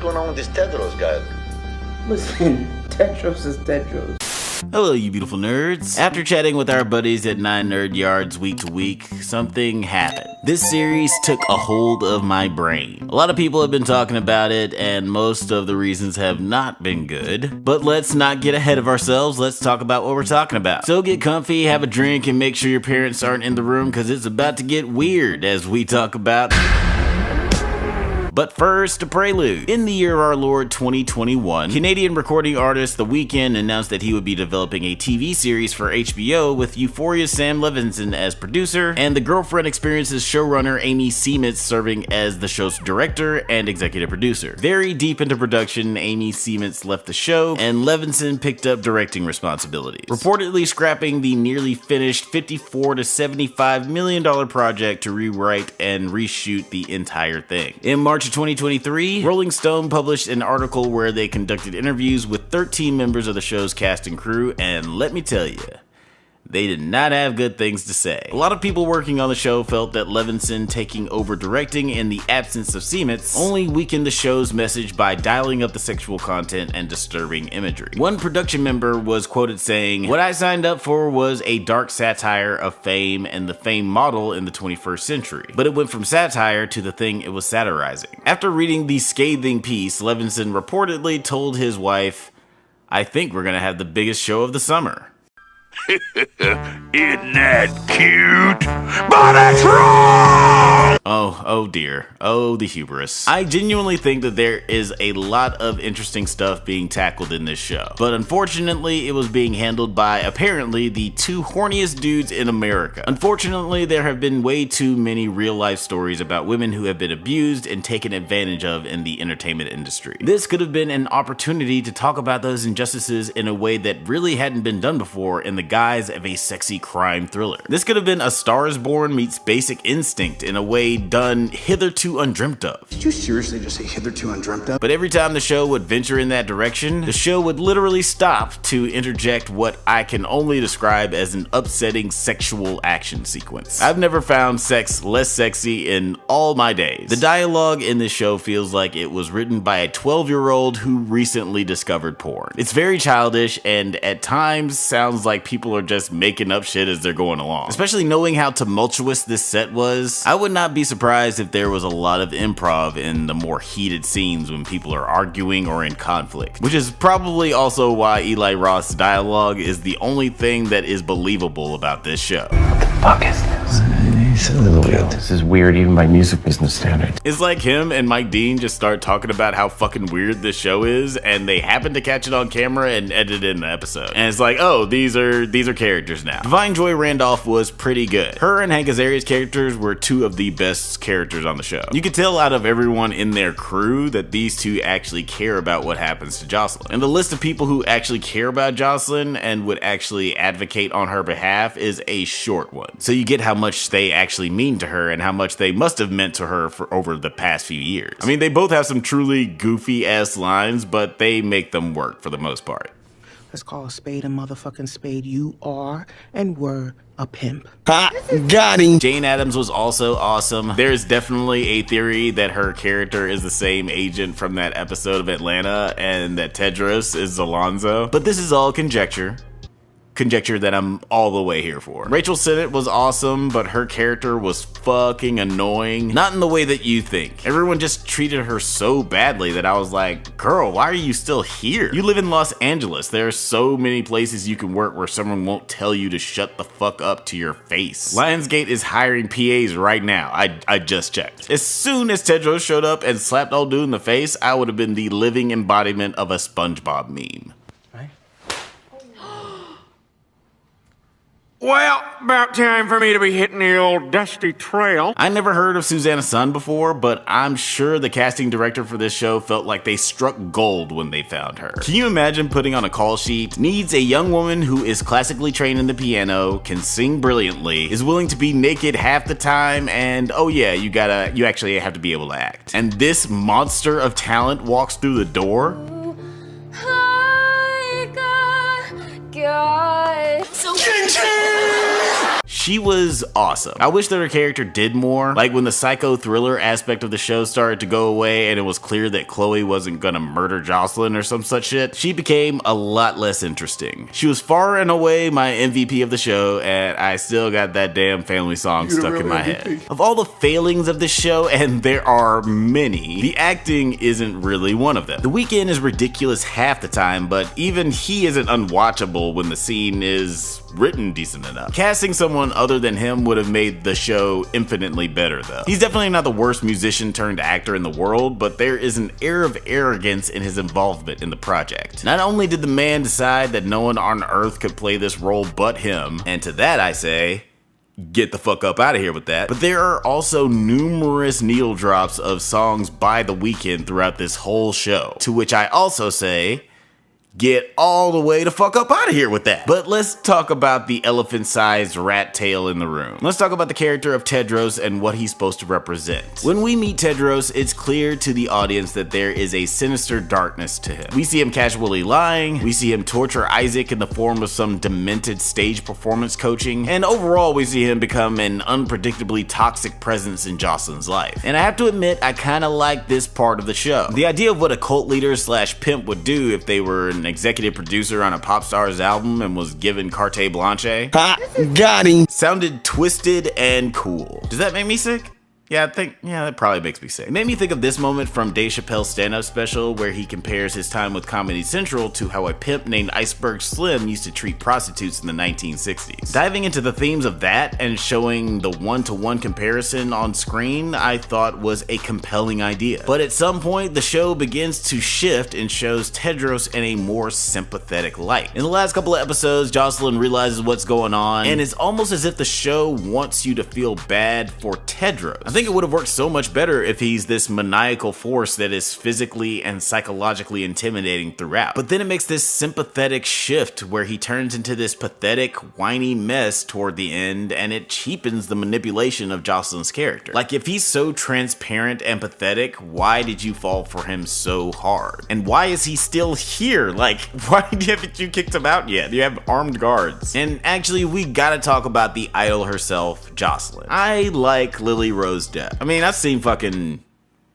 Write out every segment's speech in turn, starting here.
going on with this Tedros guy? Listen, Tedros is Tedros. Hello, you beautiful nerds. After chatting with our buddies at 9 Nerd Yards week to week, something happened. This series took a hold of my brain. A lot of people have been talking about it, and most of the reasons have not been good. But let's not get ahead of ourselves. Let's talk about what we're talking about. So get comfy, have a drink, and make sure your parents aren't in the room, because it's about to get weird as we talk about... But first, a prelude. In the year of our Lord 2021, Canadian recording artist The Weeknd announced that he would be developing a TV series for HBO with Euphoria's Sam Levinson as producer, and The Girlfriend Experience's showrunner Amy Seimetz serving as the show's director and executive producer. Very deep into production, Amy Seimetz left the show, and Levinson picked up directing responsibilities, reportedly scrapping the nearly finished $54 to $75 million project to rewrite and reshoot the entire thing. In March of 2023, Rolling Stone published an article where they conducted interviews with 13 members of the show's cast and crew, and let me tell you, they did not have good things to say. A lot of people working on the show felt that Levinson taking over directing in the absence of Seimetz only weakened the show's message by dialing up the sexual content and disturbing imagery. One production member was quoted saying, "What I signed up for was a dark satire of fame and the fame model in the 21st century, but it went from satire to the thing it was satirizing." After reading the scathing piece, Levinson reportedly told his wife, "I think we're gonna have the biggest show of the summer." Isn't that cute? But it's wrong! Oh dear. Oh, the hubris. I genuinely think that there is a lot of interesting stuff being tackled in this show, but unfortunately it was being handled by apparently the two horniest dudes in America. Unfortunately, there have been way too many real life stories about women who have been abused and taken advantage of in the entertainment industry. This could have been an opportunity to talk about those injustices in a way that really hadn't been done before in the guise of a sexy crime thriller. This could have been A Star is Born meets Basic Instinct in a way done hitherto undreamt of. Did you seriously just say hitherto undreamt of? But every time the show would venture in that direction, the show would literally stop to interject what I can only describe as an upsetting sexual action sequence. I've never found sex less sexy in all my days. The dialogue in this show feels like it was written by a 12-year-old who recently discovered porn. It's very childish and at times sounds like people are just making up shit as they're going along. Especially knowing how tumultuous this set was, I would not be surprised if there was a lot of improv in the more heated scenes when people are arguing or in conflict, which is probably also why Eli Roth's dialogue is the only thing that is believable about this show. What the fuck is this? It's a little weird. This is weird even by music business standards. It's like him and Mike Dean just start talking about how fucking weird this show is, and they happen to catch it on camera and edit it in the episode. And it's like, oh, these are characters now. Divine Joy Randolph was pretty good. Her and Hank Azaria's characters were two of the best characters on the show. You could tell out of everyone in their crew that these two actually care about what happens to Jocelyn. And the list of people who actually care about Jocelyn and would actually advocate on her behalf is a short one. So you get how much they actually mean to her and how much they must have meant to her for over the past few years. I mean, they both have some truly goofy ass lines, but they make them work for the most part. Let's call a spade a motherfucking spade. You are and were a pimp. Ha! Got him! Jane Addams was also awesome. There's definitely a theory that her character is the same agent from that episode of Atlanta and that Tedros is Alonzo. But this is all conjecture. Conjecture that I'm all the way here for. Rachel Sennett was awesome, but her character was fucking annoying. Not in the way that you think. Everyone just treated her so badly that I was like, girl, why are you still here? You live in Los Angeles. There are so many places you can work where someone won't tell you to shut the fuck up to your face. Lionsgate is hiring PAs right now. I just checked. As soon as Tedros showed up and slapped old dude in the face, I would have been the living embodiment of a SpongeBob meme. Well, about time for me to be hitting the old dusty trail. I never heard of Susanna Sun before, but I'm sure the casting director for this show felt like they struck gold when they found her. Can you imagine putting on a call sheet, needs a young woman who is classically trained in the piano, can sing brilliantly, is willing to be naked half the time, and oh yeah, you actually have to be able to act. And this monster of talent walks through the door? she was awesome. I wish that her character did more. Like when the psycho thriller aspect of the show started to go away and it was clear that Chloe wasn't gonna murder Jocelyn or some such shit, she became a lot less interesting. She was far and away my MVP of the show, and I still got that damn family song stuck in my head. Of all the failings of this show, and there are many, the acting isn't really one of them. The Weeknd is ridiculous half the time, but even he isn't unwatchable when the scene is written decent enough. Casting someone other than him would have made the show infinitely better though. He's definitely not the worst musician turned actor in the world, but there is an air of arrogance in his involvement in the project. Not only did the man decide that no one on earth could play this role but him, and to that I say, get the fuck up out of here with that. But there are also numerous needle drops of songs by The Weeknd throughout this whole show, to which I also say, get all the way the fuck up out of here with that. But let's talk about the elephant-sized rat tail in the room. Let's talk about the character of Tedros and what he's supposed to represent. When we meet Tedros, it's clear to the audience that there is a sinister darkness to him. We see him casually lying, we see him torture Isaac in the form of some demented stage performance coaching, and overall we see him become an unpredictably toxic presence in Jocelyn's life. And I have to admit, I kinda like this part of the show. The idea of what a cult leader slash pimp would do if they were an executive producer on a pop star's album and was given carte blanche. Ha! Got him! Sounded twisted and cool. Does that make me sick? Yeah, that probably makes me sick. It made me think of this moment from Dave Chappelle's stand-up special where he compares his time with Comedy Central to how a pimp named Iceberg Slim used to treat prostitutes in the 1960s. Diving into the themes of that and showing the one-to-one comparison on screen, I thought was a compelling idea. But at some point, the show begins to shift and shows Tedros in a more sympathetic light. In the last couple of episodes, Jocelyn realizes what's going on, and it's almost as if the show wants you to feel bad for Tedros. I think it would have worked so much better if he's this maniacal force that is physically and psychologically intimidating throughout. But then it makes this sympathetic shift where he turns into this pathetic, whiny mess toward the end, and it cheapens the manipulation of Jocelyn's character. Like, if he's so transparent and pathetic, why did you fall for him so hard? And why is he still here? Like, why haven't you kicked him out yet? You have armed guards. And actually, we gotta talk about the idol herself, Jocelyn. I like Lily Rose Depp. I mean, I've seen fucking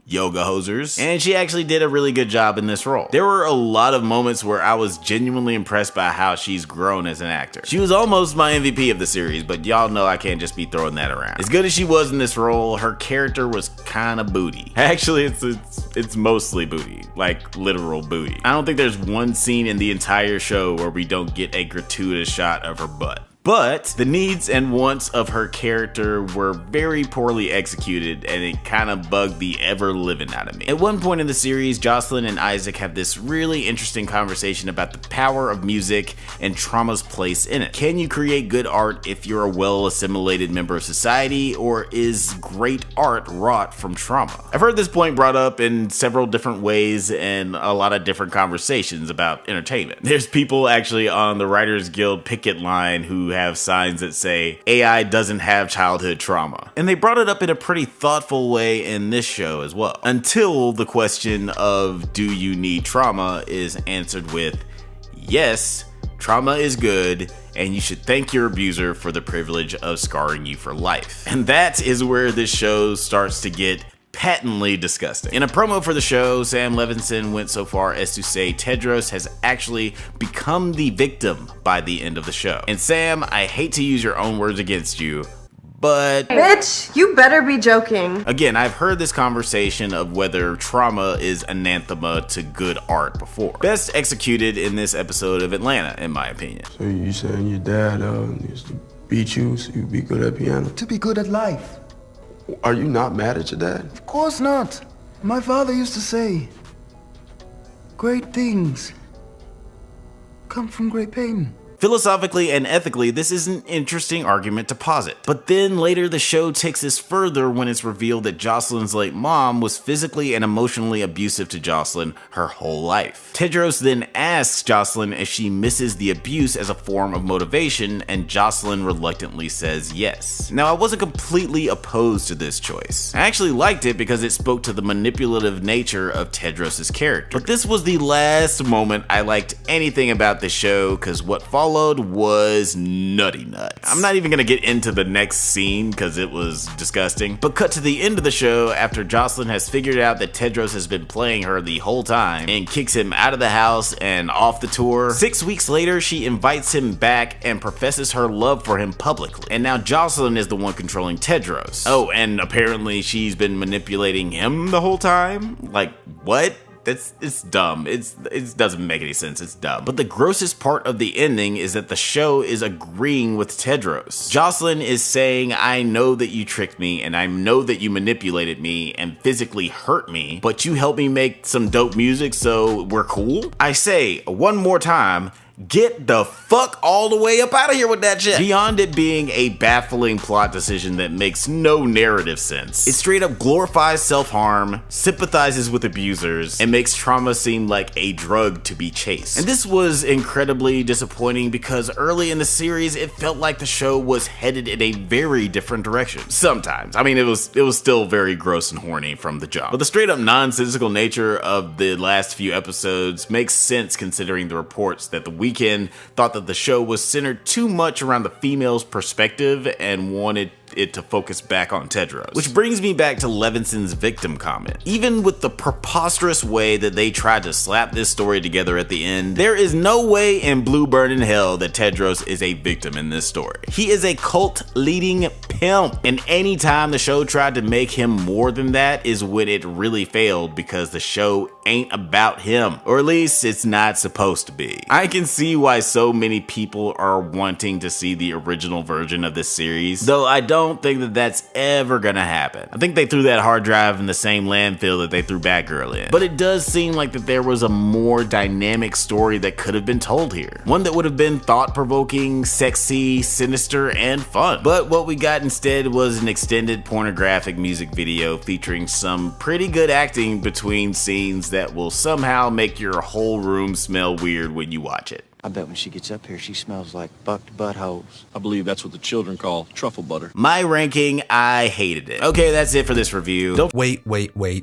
yoga hosers, and she actually did a really good job in this role. There were a lot of moments where I was genuinely impressed by how she's grown as an actor. She was almost my MVP of the series, but y'all know I can't just be throwing that around. As good as she was in this role, her character was kinda booty. Actually, it's mostly booty, like literal booty. I don't think there's one scene in the entire show where we don't get a gratuitous shot of her butt. But the needs and wants of her character were very poorly executed, and it kind of bugged the ever-living out of me. At one point in the series, Jocelyn and Isaac have this really interesting conversation about the power of music and trauma's place in it. Can you create good art if you're a well-assimilated member of society, or is great art wrought from trauma? I've heard this point brought up in several different ways and a lot of different conversations about entertainment. There's people actually on the Writers Guild picket line who have signs that say AI doesn't have childhood trauma. And they brought it up in a pretty thoughtful way in this show as well. Until the question of do you need trauma is answered with yes, trauma is good, and you should thank your abuser for the privilege of scarring you for life. And that is where this show starts to get patently disgusting. In a promo for the show, Sam Levinson went so far as to say Tedros has actually become the victim by the end of the show. And Sam, I hate to use your own words against you, but bitch, you better be joking. Again, I've heard this conversation of whether trauma is anathema to good art before. Best executed in this episode of Atlanta, in my opinion. So you saying your dad used to beat you so you'd be good at piano? To be good at life. Are you not mad at your dad? Of course not. My father used to say, great things come from great pain. Philosophically and ethically, this is an interesting argument to posit. But then later the show takes this further when it's revealed that Jocelyn's late mom was physically and emotionally abusive to Jocelyn her whole life. Tedros then asks Jocelyn if she misses the abuse as a form of motivation, and Jocelyn reluctantly says yes. Now, I wasn't completely opposed to this choice. I actually liked it because it spoke to the manipulative nature of Tedros' character. But this was the last moment I liked anything about the show, because what followed followed was nutty nuts. I'm not even gonna get into the next scene because it was disgusting, but cut to the end of the show after Jocelyn has figured out that Tedros has been playing her the whole time and kicks him out of the house and off the tour. 6 weeks later, she invites him back and professes her love for him publicly. And now Jocelyn is the one controlling Tedros. Oh, and apparently she's been manipulating him the whole time? Like, what? It's dumb. It doesn't make any sense. It's dumb. But the grossest part of the ending is that the show is agreeing with Tedros. Jocelyn is saying, I know that you tricked me and I know that you manipulated me and physically hurt me, but you helped me make some dope music, so we're cool? I say one more time, get the fuck all the way up out of here with that shit. Beyond it being a baffling plot decision that makes no narrative sense, it straight up glorifies self-harm, sympathizes with abusers, and makes trauma seem like a drug to be chased. And this was incredibly disappointing because early in the series, it felt like the show was headed in a very different direction. Sometimes. I mean, it was still very gross and horny from the jump. But the straight up nonsensical nature of the last few episodes makes sense considering the reports that the Weekend thought that the show was centered too much around the female's perspective and wanted it to focus back on Tedros. Which brings me back to Levinson's victim comment. Even with the preposterous way that they tried to slap this story together at the end, there is no way in blue burn in hell that Tedros is a victim in this story. He is a cult leading pimp, and anytime the show tried to make him more than that is when it really failed because the show ain't about him, or at least it's not supposed to be. I can see why so many people are wanting to see the original version of this series, though I don't think that that's ever gonna happen. I think they threw that hard drive in the same landfill that they threw Batgirl in. But it does seem like that there was a more dynamic story that could have been told here. One that would have been thought-provoking, sexy, sinister, and fun. But what we got instead was an extended pornographic music video featuring some pretty good acting between scenes that will somehow make your whole room smell weird when you watch it. I bet when she gets up here, she smells like bucked buttholes. I believe that's what the children call truffle butter. My ranking, I hated it. Okay, that's it for this review. Wait.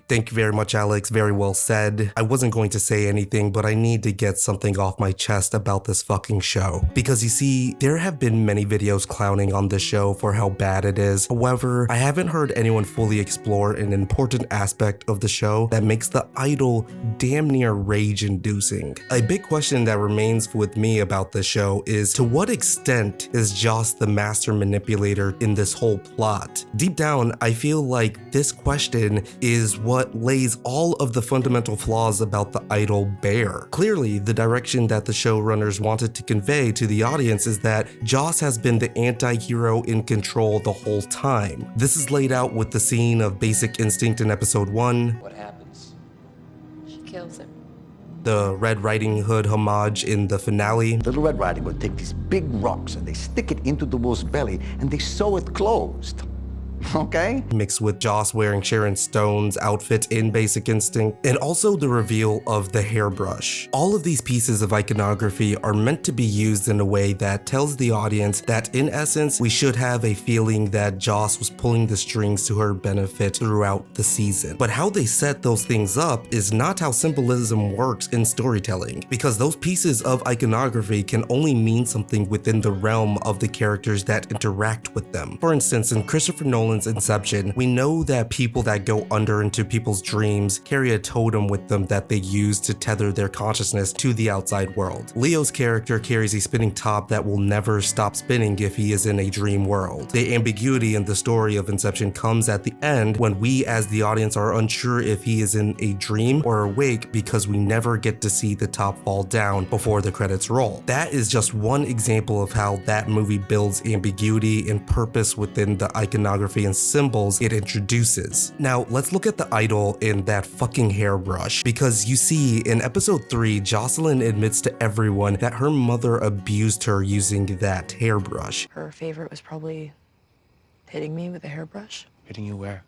Thank you very much, Alex. Very well said. I wasn't going to say anything, but I need to get something off my chest about this fucking show. Because you see, there have been many videos clowning on this show for how bad it is. However, I haven't heard anyone fully explore an important aspect of the show that makes the idol damn near rage-inducing. A big question that remains with me about this show is, to what extent is Joss the master manipulator in this whole plot? Deep down, I feel like this question is what lays all of the fundamental flaws about the idol bare. Clearly, the direction that the showrunners wanted to convey to the audience is that Joss has been the anti-hero in control the whole time. This is laid out with the scene of Basic Instinct in episode 1. What happens? She kills him. The Red Riding Hood homage in the finale. Little Red Riding Hood take these big rocks and they stick it into the wolf's belly and they sew it closed. Okay? Mixed with Joss wearing Sharon Stone's outfit in Basic Instinct, and also the reveal of the hairbrush. All of these pieces of iconography are meant to be used in a way that tells the audience that in essence, we should have a feeling that Joss was pulling the strings to her benefit throughout the season. But how they set those things up is not how symbolism works in storytelling, because those pieces of iconography can only mean something within the realm of the characters that interact with them. For instance, in Christopher Nolan's Inception, we know that people that go under into people's dreams carry a totem with them that they use to tether their consciousness to the outside world. Leo's character carries a spinning top that will never stop spinning if he is in a dream world. The ambiguity in the story of Inception comes at the end when we as the audience are unsure if he is in a dream or awake because we never get to see the top fall down before the credits roll. That is just one example of how that movie builds ambiguity and purpose within the iconography and symbols it introduces. Now, let's look at the idol in that fucking hairbrush, because you see, in episode 3, Jocelyn admits to everyone that her mother abused her using that hairbrush. Her favorite was probably hitting me with a hairbrush. Hitting you where?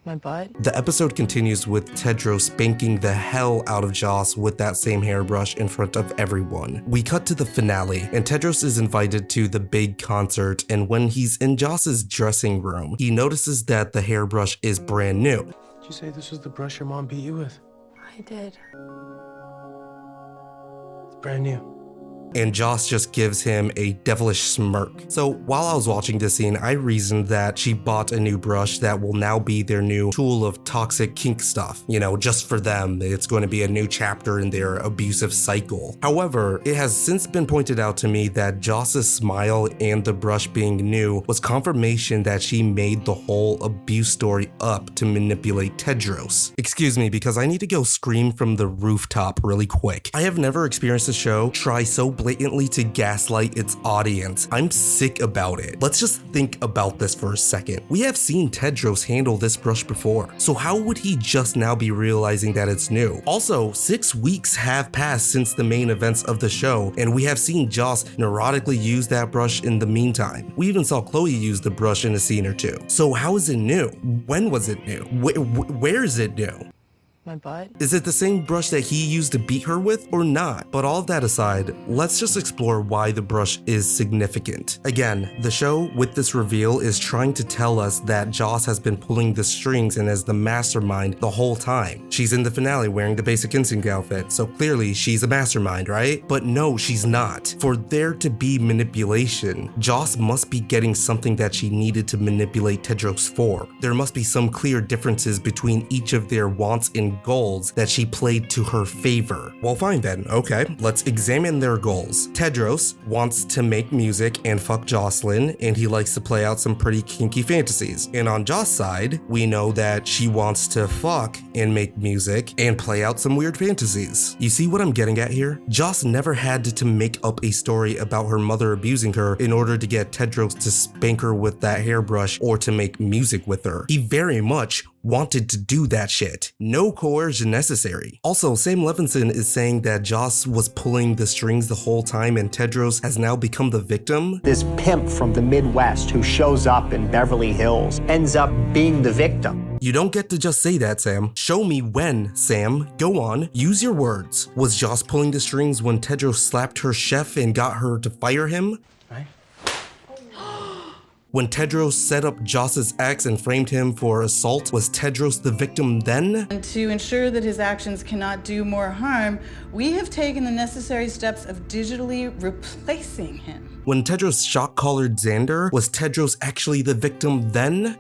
My butt. The episode continues with Tedros spanking the hell out of Joss with that same hairbrush in front of everyone. We cut to the finale, and Tedros is invited to the big concert, and when he's in Joss's dressing room, he notices that the hairbrush is brand new. Did you say this was the brush your mom beat you with? I did. It's brand new. and Joss just gives him a devilish smirk. So while I was watching this scene, I reasoned that she bought a new brush that will now be their new tool of toxic kink stuff. You know, just for them, it's going to be a new chapter in their abusive cycle. However, it has since been pointed out to me that Joss's smile and the brush being new was confirmation that she made the whole abuse story up to manipulate Tedros. Excuse me, because I need to go scream from the rooftop really quick. I have never experienced a show try so blatantly to gaslight its audience. I'm sick about it. Let's just think about this for a second. We have seen Tedros handle this brush before, so how would he just now be realizing that it's new? Also, 6 weeks have passed since the main events of the show, and we have seen Joss neurotically use that brush in the meantime. We even saw Chloe use the brush in a scene or two. So how is it new? When was it new? Where is it new? My butt? Is it the same brush that he used to beat her with or not? But all of that aside, let's just explore why the brush is significant. Again, the show with this reveal is trying to tell us that Joss has been pulling the strings and is the mastermind the whole time. She's in the finale wearing the Basic Instinct outfit, so clearly she's a mastermind, right? But no, she's not. For there to be manipulation, Joss must be getting something that she needed to manipulate Tedros for. There must be some clear differences between each of their wants and goals that she played to her favor. Well, fine then. Okay, let's examine their goals. Tedros wants to make music and fuck Jocelyn, and he likes to play out some pretty kinky fantasies. And on Joss' side, we know that she wants to fuck and make music and play out some weird fantasies. You see what I'm getting at here? Joss never had to make up a story about her mother abusing her in order to get Tedros to spank her with that hairbrush or to make music with her. He very much wanted to do that shit. No coercion necessary. Also, Sam Levinson is saying that Joss was pulling the strings the whole time and Tedros has now become the victim. This pimp from the Midwest who shows up in Beverly Hills ends up being the victim. You don't get to just say that, Sam. Show me when, Sam. Go on. Use your words. Was Joss pulling the strings when Tedros slapped her chef and got her to fire him? When Tedros set up Joss's ex and framed him for assault, was Tedros the victim then? And to ensure that his actions cannot do more harm, we have taken the necessary steps of digitally replacing him. When Tedros shock-collared Xander, was Tedros actually the victim then?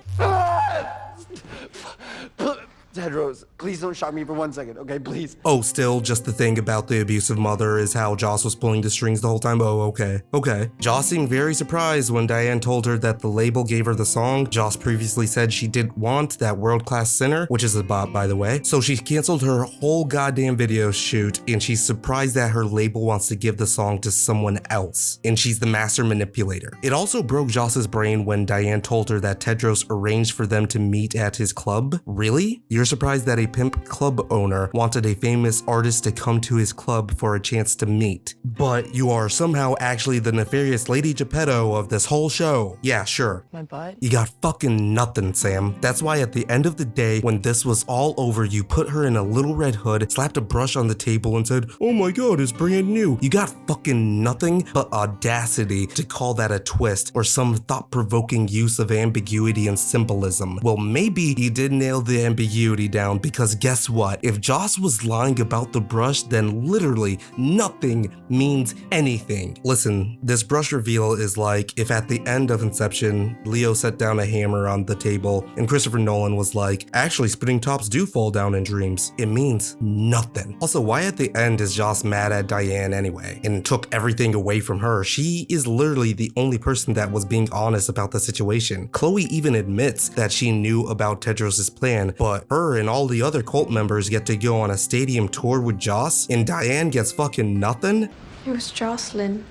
Tedros, please don't shock me for 1 second, okay, please. Oh, still just the thing about the abusive mother is how Joss was pulling the strings the whole time. Oh, okay. Joss seemed very surprised when Diane told her that the label gave her the song. Joss previously said she didn't want that world-class sinner, which is a bot, by the way. So she canceled her whole goddamn video shoot, and she's surprised that her label wants to give the song to someone else, and she's the master manipulator. It also broke Joss's brain when Diane told her that Tedros arranged for them to meet at his club. Really? You're surprised that a pimp club owner wanted a famous artist to come to his club for a chance to meet. But you are somehow actually the nefarious Lady Geppetto of this whole show. Yeah, sure. My butt? You got fucking nothing, Sam. That's why at the end of the day, when this was all over, you put her in a little red hood, slapped a brush on the table and said, "Oh my god, it's brand new." You got fucking nothing but audacity to call that a twist or some thought-provoking use of ambiguity and symbolism. Well, maybe you did nail the ambiguity down, because guess what? If Joss was lying about the brush, then literally nothing means anything. Listen, this brush reveal is like if at the end of Inception, Leo set down a hammer on the table and Christopher Nolan was like, actually spinning tops do fall down in dreams. It means nothing. Also, why at the end is Joss mad at Diane anyway and took everything away from her? She is literally the only person that was being honest about the situation. Chloe even admits that she knew about Tedros' plan, but her and all the other cult members get to go on a stadium tour with Joss, and Diane gets fucking nothing? It was Jocelyn,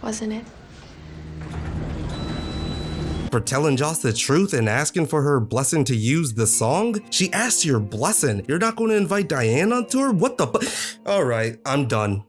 wasn't it? For telling Joss the truth and asking for her blessing to use the song? She asked your blessing. You're not going to invite Diane on tour? What the Alright, I'm done.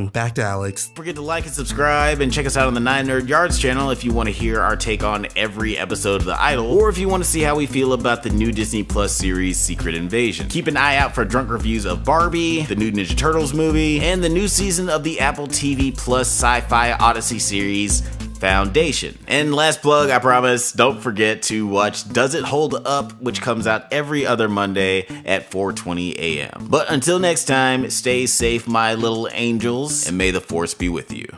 Back to Alex. Don't forget to like and subscribe and check us out on the 9 Nerd Yards channel if you want to hear our take on every episode of The Idol, or if you want to see how we feel about the new Disney Plus series Secret Invasion. Keep an eye out for drunk reviews of Barbie, the new Ninja Turtles movie, and the new season of the Apple TV Plus sci-fi odyssey series Foundation. And last plug, I promise, don't forget to watch Does It Hold Up, which comes out every other Monday at 4:20 a.m. But until next time, stay safe, my little angels, and may the force be with you.